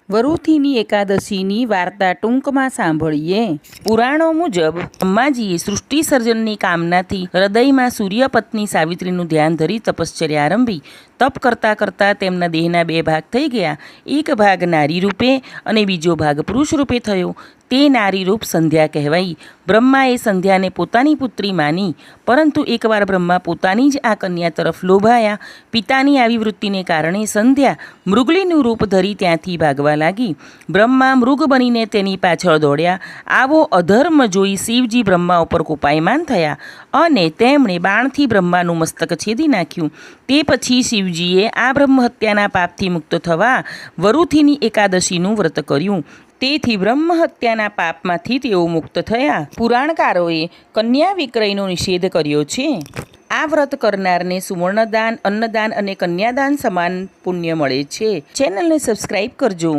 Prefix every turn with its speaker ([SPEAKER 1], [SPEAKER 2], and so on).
[SPEAKER 1] વરુથીની એકાદશીની વાર્તા ટૂંકમાં સાંભળીએ. પુરાણો મુજબ બ્રહ્માજીએ સૃષ્ટિ સર્જનની કામનાથી હૃદયમાં સૂર્યપત્ની સાવિત્રીનું ધ્યાન ધરી તપશ્ચર્યા આરંભી. તપ કરતાં કરતાં તેમના દેહના બે ભાગ થઈ ગયા. એક ભાગ નારી રૂપે અને બીજો ભાગ પુરુષ રૂપે થયો. તે નારી રૂપ સંધ્યા કહેવાઈ. બ્રહ્માએ સંધ્યાને પોતાની પુત્રી માની, પરંતુ એકવાર બ્રહ્મા પોતાની જ આ કન્યા તરફ લોભાયા. પિતાની આવી વૃત્તિને કારણે સંધ્યા મૃગલીનું રૂપ ધરી ત્યાંથી ભાગવા લાગી. બ્રહ્મા મૃગ બનીને તેની પાછળ દોડ્યા. આવો અધર્મ જોઈ શિવજી બ્રહ્મા ઉપર કોપાયમાન થયા અને તેમણે બાણથી બ્રહ્માનું મસ્તક છેદી નાખ્યું. તે પછી શિવજીએ આ બ્રહ્મહત્યાના પાપથી મુક્ત થવા વરુથીની એકાદશીનું વ્રત કર્યું. તેથી બ્રહ્મહત્યાના પાપમાંથી તેઓ મુક્ત થયા. પુરાણકારોએ કન્યા વિક્રયનો નિષેધ કર્યો છે. આ વ્રત કરનારને સુવર્ણદાન, અન્નદાન અને કન્યાદાન સમાન પુણ્ય મળે છે. ચેનલને સબસ્ક્રાઈબ કરજો.